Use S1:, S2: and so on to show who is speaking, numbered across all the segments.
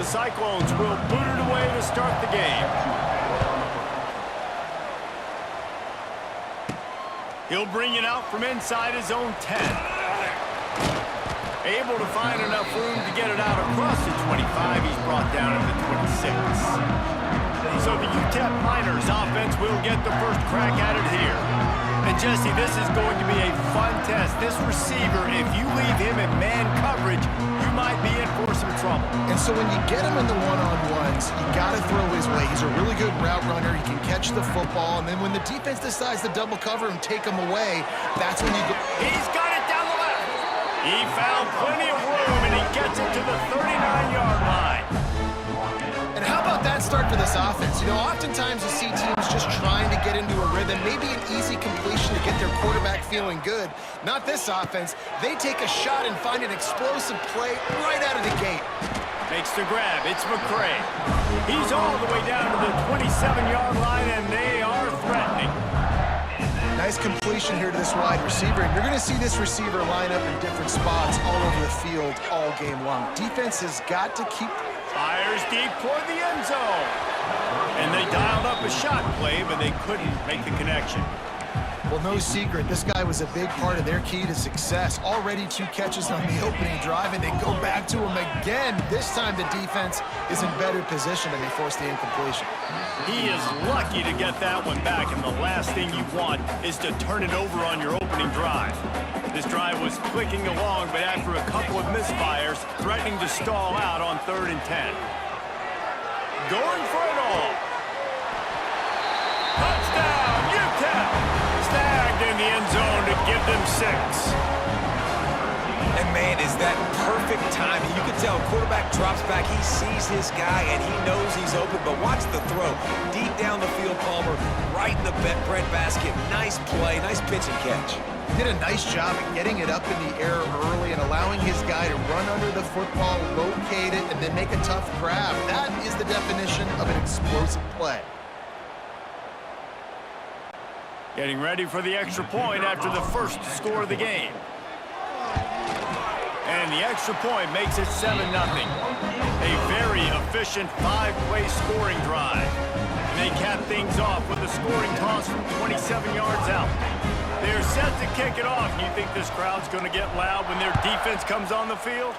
S1: Cyclones will boot it away to start the game. He'll bring it out from inside his own 10. Able to find enough room to get it out across the 25. He's brought down at the 26. So the UTEP Miners offense will get the first crack at it here. And Jesse, this is going to be a fun test. This receiver, if you leave him in man coverage, you might be in for some trouble.
S2: And so when you get him in the one-on-ones, you got to throw his way. He's a really good route runner. He can catch the football. And then when the defense decides to double cover and take him away, that's when you go.
S1: He's got it down the left. He found plenty of room, and he gets it to the 39-yard line.
S2: And how about that start for this offense? You know, oftentimes you see teams just trying to get into a rhythm, maybe an easy completion to get their quarterback feeling good. Not this offense. They take a shot and find an explosive play right out of the gate.
S1: Makes the grab. It's McCray. He's all the way down to the 27-yard line, and they are threatening.
S2: Nice completion here to this wide receiver. And you're going to see this receiver line up in different spots all over the field all game long. Defense has got to keep...
S1: Fires deep toward the end zone. And they dialed up a shot play, but they couldn't make the connection.
S2: Well, no secret, this guy was a big part of their key to success. Already 2 catches on the opening drive, and they go back to him again. This time the defense is in better position, and they force the incompletion.
S1: He is lucky to get that one back, and the last thing you want is to turn it over on your opening drive. This drive was clicking along, but after a couple of misfires, threatening to stall out on 3rd and 10. Going for it all. Touchdown, UTEP! Snagged in the end zone to give them 6.
S3: And man, is that perfect timing. You can tell quarterback drops back, he sees his guy, and he knows he's open, but watch the throw. Deep down the field, Palmer, right in the breadbasket. Nice play, nice pitch and catch.
S2: Did a nice job of getting it up in the air early and allowing his guy to run under the football, locate it, and then make a tough grab. That is the definition of an explosive play.
S1: Getting ready for the extra point after the first score of the game. And the extra point makes it 7-0. A very efficient 5-play scoring drive. And they cap things off with a scoring toss from 27 yards out. They're set to kick it off. You think this crowd's going to get loud when their defense comes on the field?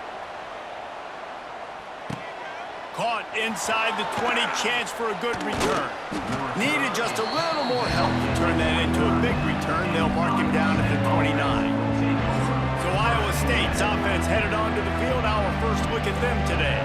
S1: Caught inside the 20, chance for a good return. Needed just a little more help to turn that into a big return. They'll mark him down at the 29. So Iowa State's offense headed onto the field. Our first look at them today.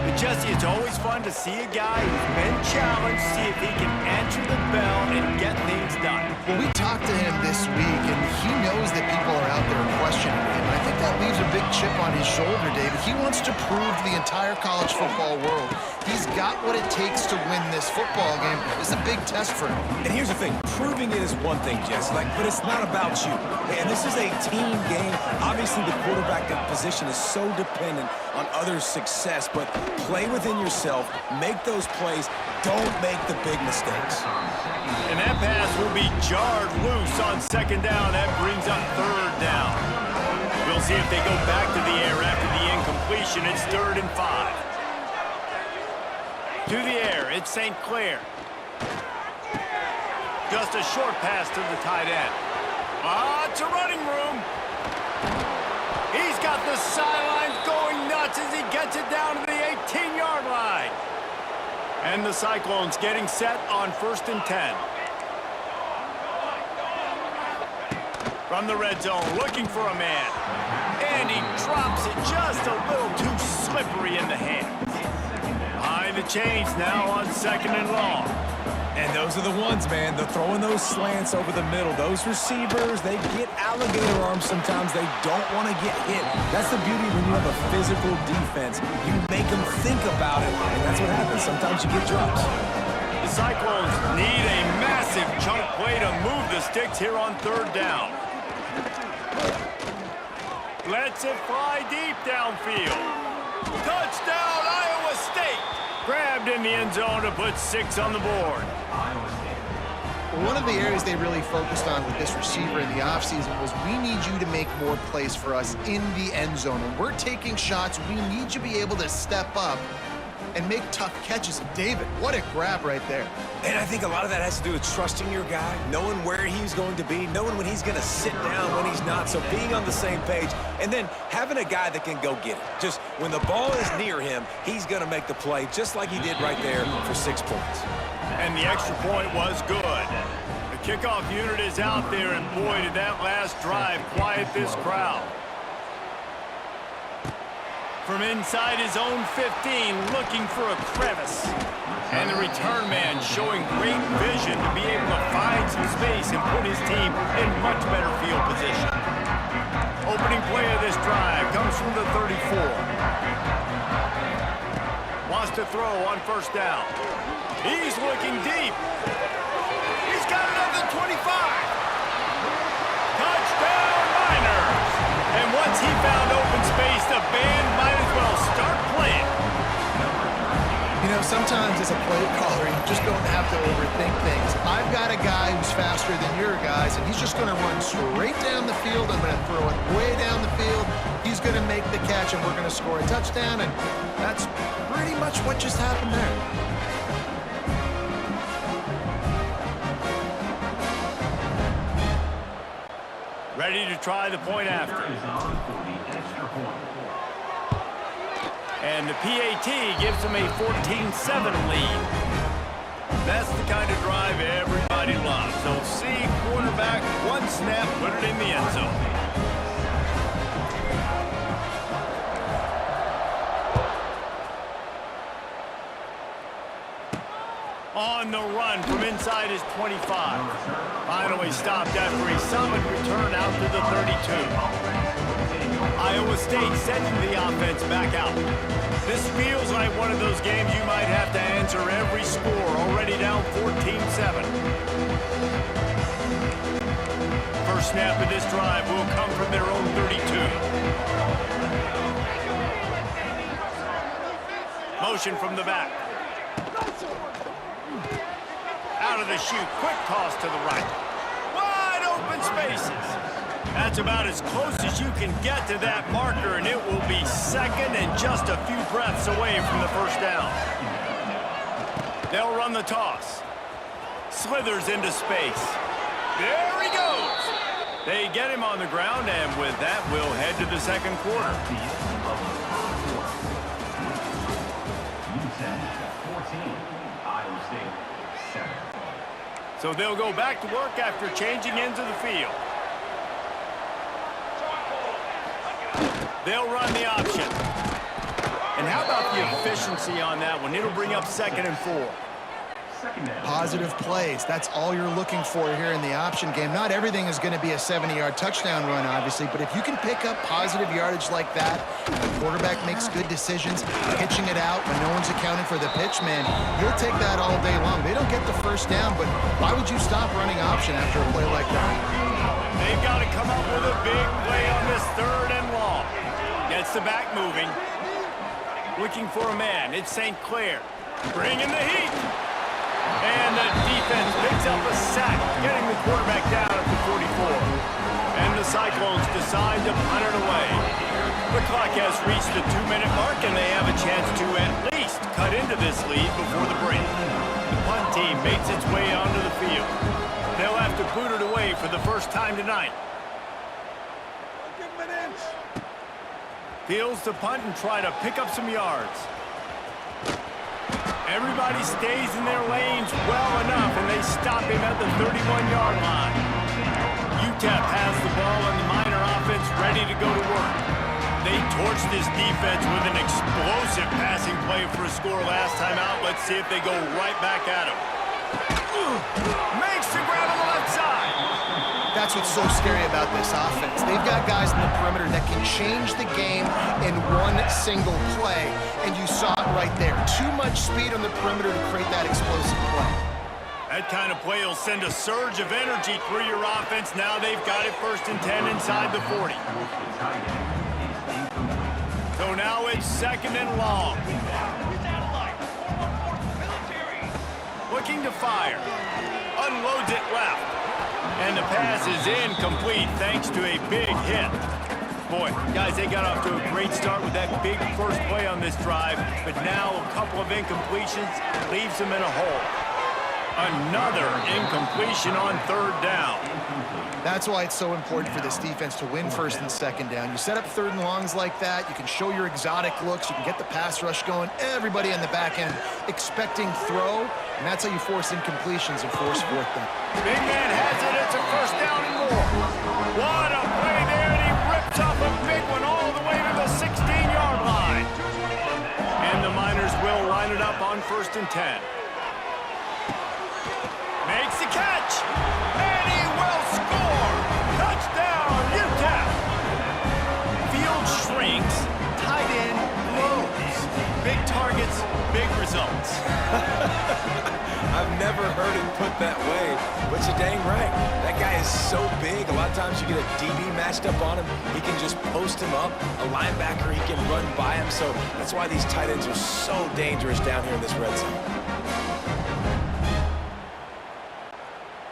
S1: But Jesse, it's always fun to see a guy who's been challenged, see if he can answer the bell and get things done.
S2: Well, we talked to him this week, and he knows that people are out there questioning him. I think that leaves a big chip on his shoulder, David. He wants to prove to the entire college football world he's got what it takes to win this football game. It's a big test for him.
S3: And here's the thing, proving it is one thing, Jess, but it's not about you. And this is a team game. Obviously, the quarterback position is so dependent on others' success, but play within yourself, make those plays, don't make the big mistakes.
S1: And that pass will be jarred loose on 2nd down. That brings up 3rd down. We'll see if they go back to the air after the incompletion. It's 3rd and 5. To the air, it's St. Clair. Just a short pass to the tight end. It's a running room. He's got the sidelines going nuts as he gets it down to the 18-yard line. And the Cyclones getting set on 1st and 10. From the red zone, looking for a man. And he drops it just a little too slippery in the hands. Behind the chains now on 2nd and long.
S3: And those are the ones, man. They're throwing those slants over the middle. Those receivers, they get alligator arms sometimes. They don't want to get hit. That's the beauty when you have a physical defense. You make them think about it, and that's what happens. Sometimes you get drops.
S1: The Cyclones need a massive chunk play to move the sticks here on 3rd down. Lets it fly deep downfield. Touchdown, Iowa State! Grabbed in the end zone to put 6 on the board.
S2: One of the areas they really focused on with this receiver in the offseason was we need you to make more plays for us in the end zone. When we're taking shots, we need you to be able to step up and make tough catches. And David, what a grab right there.
S3: And I think a lot of that has to do with trusting your guy, knowing where he's going to be, knowing when he's going to sit down, when he's not, so being on the same page, and then having a guy that can go get it. Just when the ball is near him, he's going to make the play, just like he did right there for 6 points.
S1: And the extra point was good. The kickoff unit is out there, and boy, did that last drive quiet this crowd. From inside his own 15, looking for a crevice. And the return man showing great vision to be able to find some space and put his team in much better field position. Opening play of this drive comes from the 34. Wants to throw on first down. He's looking deep. He's got it up to 25. Touchdown, Miners. And once he found open space, the band might as well start playing.
S2: You know, sometimes as a play caller, you just don't have to overthink things. I've got a guy who's faster than your guys, and he's just going to run straight down the field. I'm going to throw it way down the field. He's going to make the catch, and we're going to score a touchdown, and that's pretty much what just happened there.
S1: Ready to try the point after. And the PAT gives them a 14-7 lead. That's the kind of drive everybody loves. They'll see quarterback, one snap, put it in the end zone. On the run from inside his 25. Finally stopped after a solid return out to the 32. Iowa State sending the offense back out. This feels like one of those games you might have to answer every score, already down 14-7. First snap of this drive will come from their own 32. Motion from the back. Out of the chute, quick toss to the right. Wide open spaces. That's about as close as you can get to that marker, and it will be second and just a few breaths away from the first down. They'll run the toss. Slithers into space. There he goes. They get him on the ground, and with that, we'll head to the second quarter. So they'll go back to work after changing into the field. They'll run the option. And how about the efficiency on that one? It'll bring up 2nd and 4.
S2: Positive plays. That's all you're looking for here in the option game. Not everything is going to be a 70-yard touchdown run, obviously, but if you can pick up positive yardage like that, the quarterback makes good decisions, pitching it out when no one's accounting for the pitch, man, you'll take that all day long. They don't get the first down, but why would you stop running option after a play like that?
S1: They've got to come up with a big play on this 3rd and long. Gets the back moving. Looking for a man. It's St. Clair. Bringing the heat. And the defense picks up a sack, getting the quarterback down at the 44. And the Cyclones decide to punt it away. The clock has reached the 2-minute mark, and they have a chance to at least cut into this lead before the break. The punt team makes its way onto the field. They'll have to boot it away for the first time tonight. Fields to punt and try to pick up some yards. Everybody stays in their lanes well enough, and they stop him at the 31-yard line. UTEP has the ball, and the Miner offense ready to go to work. They torched this defense with an explosive passing play for a score last time out. Let's see if they go right back at him. Makes the grab on the left side.
S2: That's what's so scary about this offense. They've got guys in the perimeter that can change the game in one single play, and you saw it right there. Too much speed on the perimeter to create that explosive play.
S1: That kind of play will send a surge of energy through your offense. Now they've got it 1st and 10 inside the 40. So now it's 2nd and long. Looking to fire. Unloads it left. And the pass is incomplete thanks to a big hit. Boy, guys, they got off to a great start with that big first play on this drive, but now a couple of incompletions leaves them in a hole. Another incompletion on third down.
S2: That's why it's so important for this defense to win first and second down. You set up third and longs like that, you can show your exotic looks, you can get the pass rush going, everybody on the back end expecting throw, and that's how you force incompletions and force fourth down.
S1: Big man has it, it's a first down and more. What a play there, and he rips off a big one all the way to the 16-yard line. And the Miners will line it up on 1st and 10. Makes the catch, and he will score! Touchdown, UTEP! Field shrinks, tight end blows. Big targets, big results.
S3: I've never heard it put that way, but you're dang right. That guy is so big, a lot of times you get a DB matched up on him. He can just post him up. A linebacker, he can run by him, so that's why these tight ends are so dangerous down here in this red zone.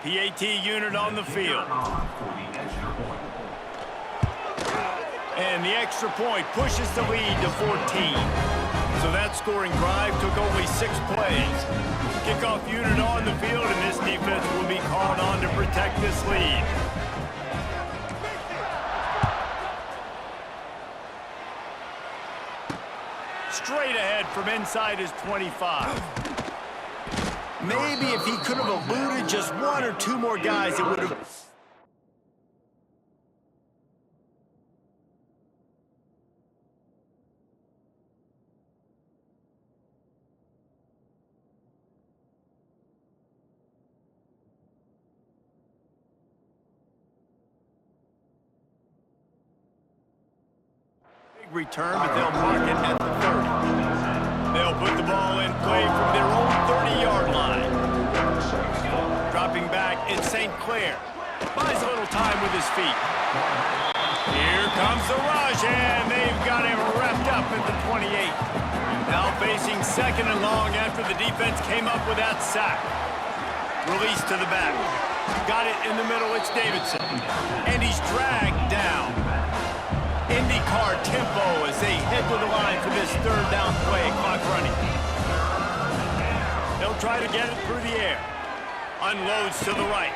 S1: PAT unit on the field. And the extra point pushes the lead to 14. So that scoring drive took only 6 plays. Kickoff unit on the field, and this defense will be called on to protect this lead. Straight ahead from inside his 25. Maybe if he could have eluded just 1 or 2 more guys, it would have... Big return, but they'll mark it at the 30. They'll put the ball in play from their own 30-yard line. Dropping back, it's St. Clair. Buys a little time with his feet. Here comes the rush, and they've got him wrapped up at the 28. Now facing 2nd and long after the defense came up with that sack. Release to the back. Got it in the middle, it's Davidson. And he's dragged down. IndyCar tempo as they head to the line for this 3rd down play, clock running. They'll try to get it through the air. Unloads to the right.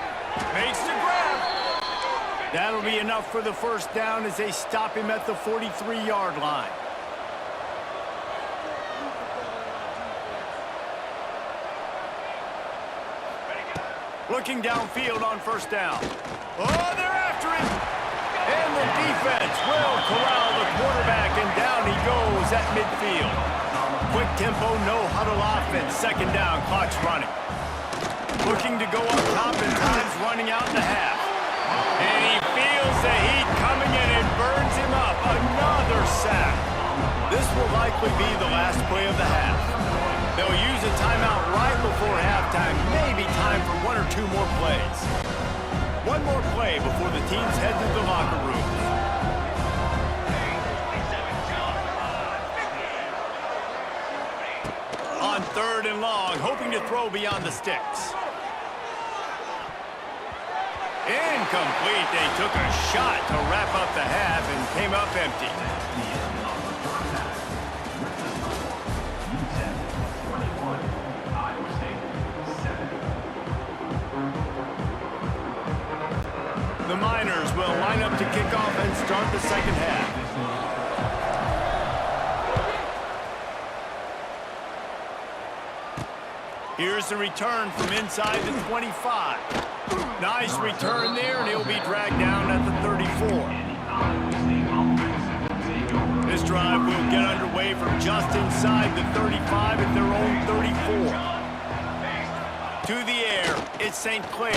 S1: Makes the grab. That'll be enough for the 1st down as they stop him at the 43-yard line. Looking downfield on 1st down. Oh, they're after him! And the defense will corral the quarterback, and down he goes at midfield. Quick tempo, no huddle offense. 2nd down, clock's running. Looking to go up top, and time's running out in the half. And he feels the heat coming in and burns him up. Another sack. This will likely be the last play of the half. They'll use a timeout right before halftime. Maybe time for 1 or 2 more plays. 1 more play before the teams head to the locker rooms. On 3rd and long, hoping to throw beyond the sticks. Incomplete. They took a shot to wrap up the half and came up empty. The Miners will line up to kick off and start the 2nd half. Here's the return from inside the 25. Nice return there, and he'll be dragged down at the 34. This drive will get underway from just inside the 35 at their own 34. To the air, it's St. Clair.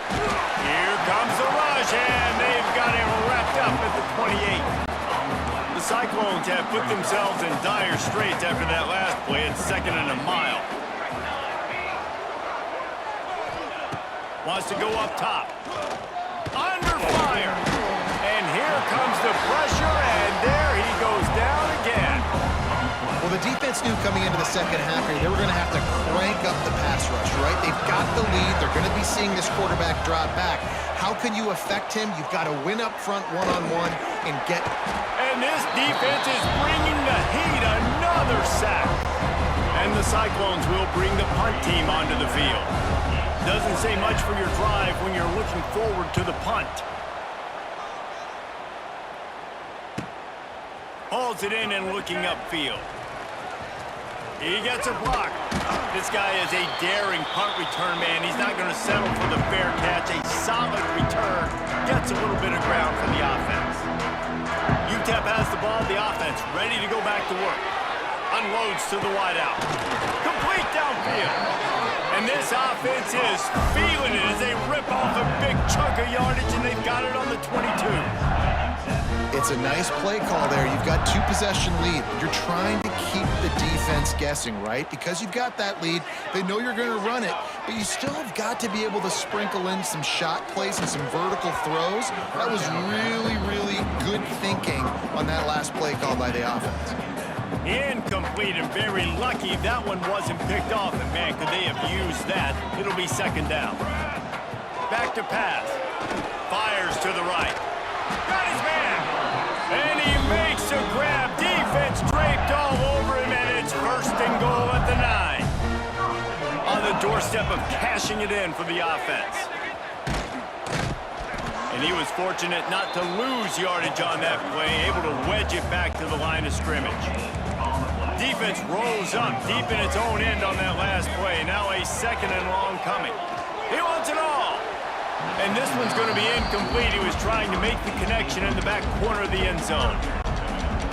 S1: Here comes the rush, and they've got him wrapped up at the 28. The Cyclones have put themselves in dire straits after that last play at 2nd and a mile. Wants to go up top. Under fire. And here comes the pressure, and there he goes down again.
S2: Well, the defense knew coming into the 2nd half here, they were going to have to crank up the pass rush, right? They've got the lead. They're going to be seeing this quarterback drop back. How can you affect him? You've got to win up front one-on-one. and get...
S1: And this defense is bringing the heat. Another sack. And the Cyclones will bring the punt team onto the field. Doesn't say much for your drive when you're looking forward to the punt. Hauls it in and looking upfield. He gets a block. This guy is a daring punt return man. He's not going to settle for the fair catch. A solid return. Gets a little bit of ground for the offense. UTEP has the ball. The offense ready to go back to work. Unloads to the wideout. Complete downfield. And this offense is feeling it as they rip off a big chunk of yardage, and they've got it on the 22.
S2: It's a nice play call there. You've got 2-possession lead. You're trying to keep the defense guessing, right? Because you've got that lead, they know you're going to run it, but you still have got to be able to sprinkle in some shot plays and some vertical throws. That was really, really good thinking on that last play call by the offense.
S1: Incomplete, and very lucky that one wasn't picked off. And man, could they have used that? It'll be second down. Back to pass. Fires to the right. Got his man. And he makes a grab. Defense draped all over him, and it's first and goal at the 9. On the doorstep of cashing it in for the offense. And he was fortunate not to lose yardage on that play, able to wedge it back to the line of scrimmage. Defense rolls up deep in its own end on that last play. Now a second and long coming. He wants it all. And this one's going to be incomplete. He was trying to make the connection in the back corner of the end zone.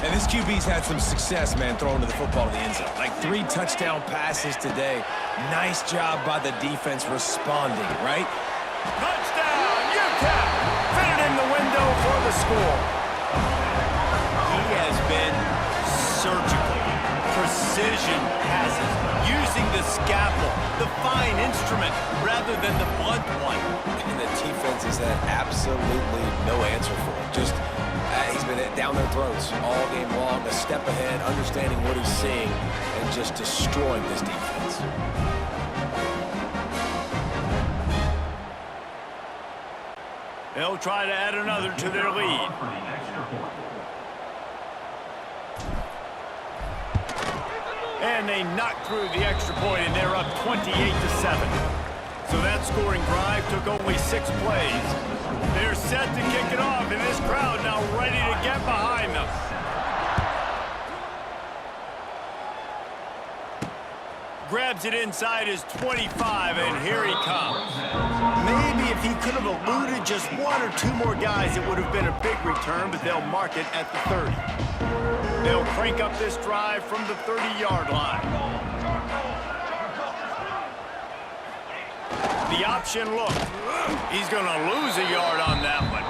S3: And this QB's had some success, man, throwing to the football in the end zone. Like 3 touchdown passes today. Nice job by the defense responding, right?
S1: Touchdown, UTEP! Fit it in the window for the score. He has been surgical. Precision passes, using the scalpel, the fine instrument, rather than the blunt one.
S3: And the defense has had absolutely no answer for him. Just, he's been down their throats all game long, a step ahead, understanding what he's seeing, and just destroying this defense.
S1: They'll try to add another to their lead. And they knock through the extra point, and they're up 28-7. So that scoring drive took only 6 plays. They're set to kick it off, and this crowd now ready to get behind them. Grabs it inside his 25, and here he comes. Maybe if he could have eluded just 1 or 2 more guys, it would have been a big return, but they'll mark it at the 30. They'll crank up this drive from the 30-yard line. The option look. He's going to lose a yard on that one.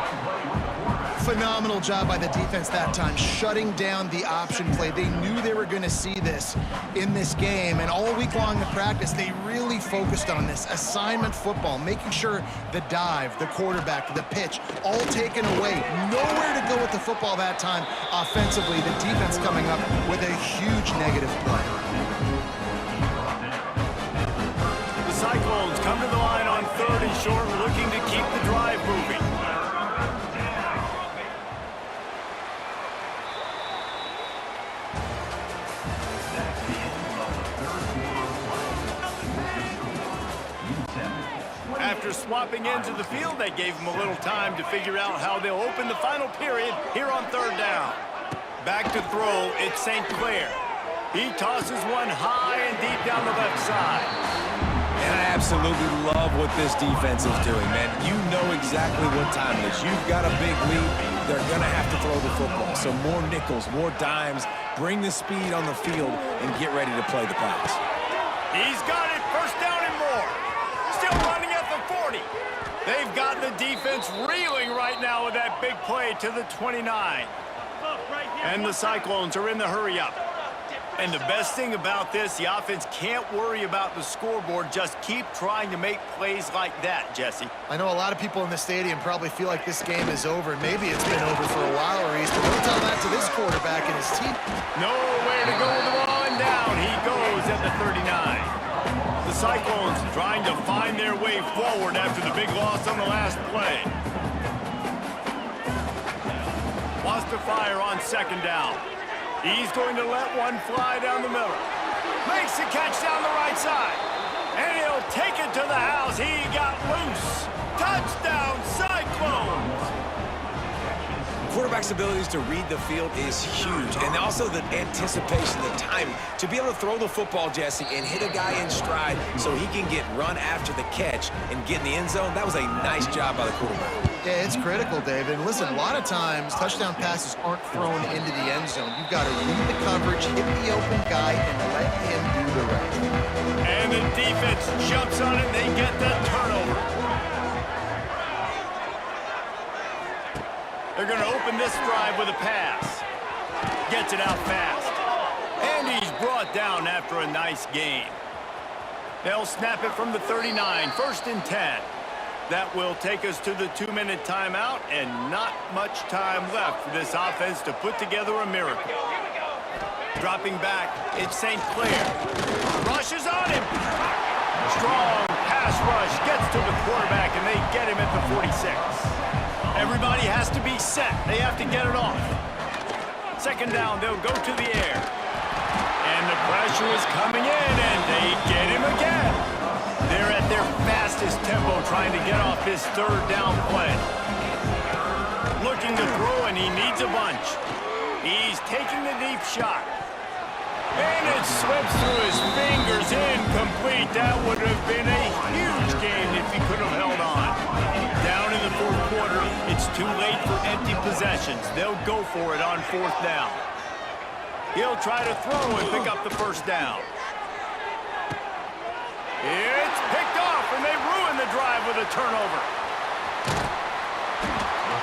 S2: Phenomenal job by the defense that time, shutting down the option play. They knew they were going to see this in this game, and all week long in practice, they really focused on this assignment football, making sure the dive, the quarterback, the pitch, all taken away. Nowhere to go with the football that time offensively. The defense coming up with a huge negative play.
S1: The Cyclones come to the line on 3rd and short, looking to keep the drive moving. After swapping ends of the field, they gave him a little time to figure out how they'll open the final period here on 3rd down. Back to throw, it's St. Clair. He tosses one high and deep down the left side.
S3: And I absolutely love what this defense is doing, man. You know exactly what time it is. You've got a big lead. They're going to have to throw the football. So more nickels, more dimes, bring the speed on the field, and get ready to play the pass.
S1: He's got it, first down and more. Still running at the 40. They've got the defense reeling right now with that big play to the 29. And the Cyclones are in the hurry-up. And the best thing about this, the offense can't worry about the scoreboard. Just keep trying to make plays like that, Jesse.
S2: I know a lot of people in the stadium probably feel like this game is over. Maybe it's been over for a while, Reese, but don't tell that to this quarterback and his team.
S1: Nowhere to go with the ball, and down he goes at the 39. The Cyclones trying to find their way forward after the big loss on the last play. to fire on second down. He's going to let one fly down the middle. Makes the catch down the right side. And he'll take it to the house. He got loose. Touchdown, Cyclones!
S3: Quarterback's abilities to read the field is huge, and also the anticipation, the timing. To be able to throw the football, Jesse, and hit a guy in stride so he can get run after the catch and get in the end zone, that was a nice job by the quarterback.
S2: Yeah, it's critical, David. And listen, a lot of times, touchdown passes aren't thrown into the end zone. You've got to read the coverage, hit the open guy, and let him do the rest.
S1: And the defense jumps on it, and they get the turnover. They're going to open this drive with a pass. Gets it out fast. And he's brought down after a nice gain. They'll snap it from the 39, 1st and 10. That will take us to the 2-minute timeout, and not much time left for this offense to put together a miracle. Dropping back, it's St. Clair. Rushes on him. Strong pass rush gets to the quarterback, and they get him at the 46. Everybody has to be set. They have to get it off. Second down, they'll go to the air. And the pressure is coming in, and they get him again. They're at their fastest tempo trying to get off this 3rd down play. Looking to throw, and he needs a bunch. He's taking the deep shot. And it slips through his fingers, incomplete. That would have been a huge gain if he could have held on. Down in the 4th quarter, it's too late for empty possessions. They'll go for it on 4th down. He'll try to throw and pick up the 1st down. It's picked off, and they ruin the drive with a turnover.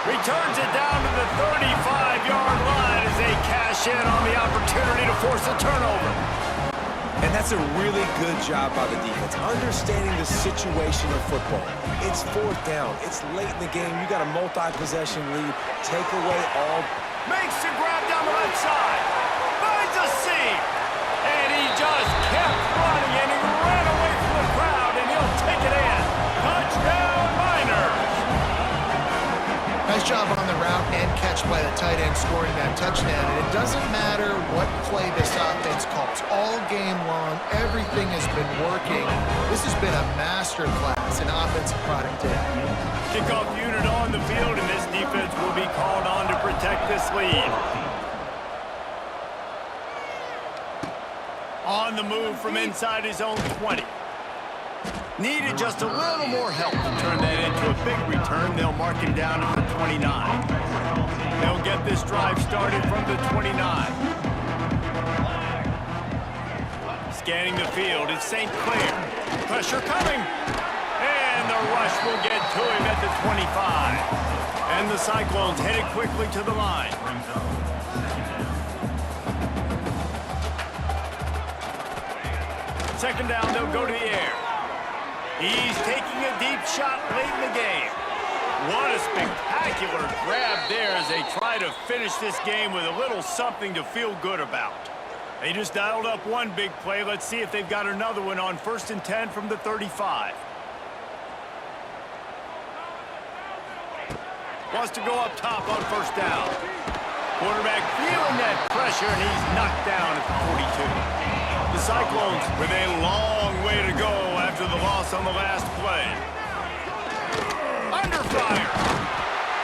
S1: Returns it down to the 35-yard line as they cash in on the opportunity to force a turnover.
S3: And that's a really good job by the defense, understanding the situation of football. It's 4th down. It's late in the game. You got a multi-possession lead. Take away all.
S1: Makes the grab down the left side. Finds a seam. And he just kept running, and he ran away from the crowd, and he'll take it in. Touchdown, Miners.
S2: Nice job on the route and catch by the tight end scoring that touchdown. And it doesn't matter what play this offense calls. All game long, everything has been working. This has been a master class in offensive productivity.
S1: Kickoff unit on the field, and this defense will be called on to protect this lead. On the move from inside his own 20. Needed just a little more help to turn that into a big return. They'll mark him down at the 29. They'll get this drive started from the 29. Scanning the field, it's St. Clair. Pressure coming. And the rush will get to him at the 25. And the Cyclones headed quickly to the line. Second down, they'll go to the air. He's taking a deep shot late in the game. What a spectacular grab there as they try to finish this game with a little something to feel good about. They just dialed up one big play. Let's see if they've got another one on 1st and 10 from the 35. Wants to go up top on 1st down. Quarterback feeling that pressure, and he's knocked down at the 42. The Cyclones with a long way to go after the loss on the last play. Under fire.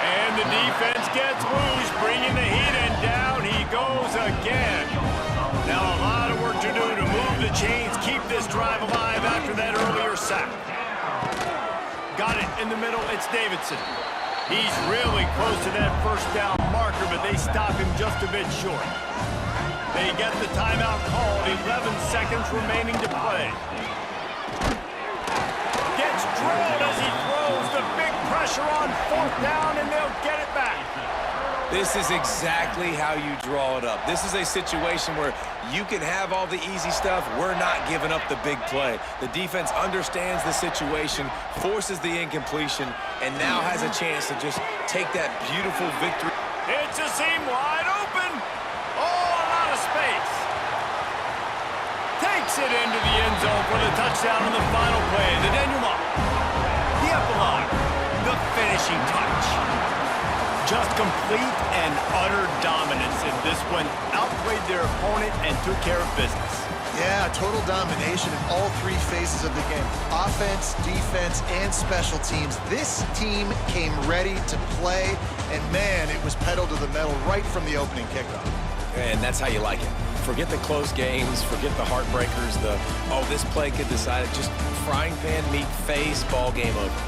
S1: And the defense gets loose, bringing the heat, and down he goes again. Now a lot of work to do to move the chains, keep this drive alive after that earlier sack. Got it in the middle, it's Davidson. He's really close to that 1st down marker, but they stop him just a bit short. They get the timeout called, 11 seconds remaining to play. Gets drilled as he throws the big pressure on 4th down, and they'll get it back.
S3: This is exactly how you draw it up. This is a situation where you can have all the easy stuff. We're not giving up the big play. The defense understands the situation, forces the incompletion, and now has a chance to just take that beautiful victory.
S1: It's a seam wide open. Oh, a lot of space. Takes it into the end zone for the touchdown on the final play. The denouement. The epilogue. The finishing touch. Just complete and utter dominance in this one. Outplayed their opponent and took care of business.
S2: Yeah, total domination in all three phases of the game. Offense, defense, and special teams. This team came ready to play, and man, it was pedal to the metal right from the opening kickoff.
S3: And that's how you like it. Forget the close games, forget the heartbreakers, this play could decide it. Just frying pan meet face, ball game over.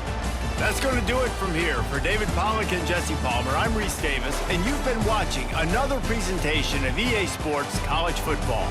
S1: That's going to do it from here. For David Pollack and Jesse Palmer, I'm Reese Davis, and you've been watching another presentation of EA Sports College Football.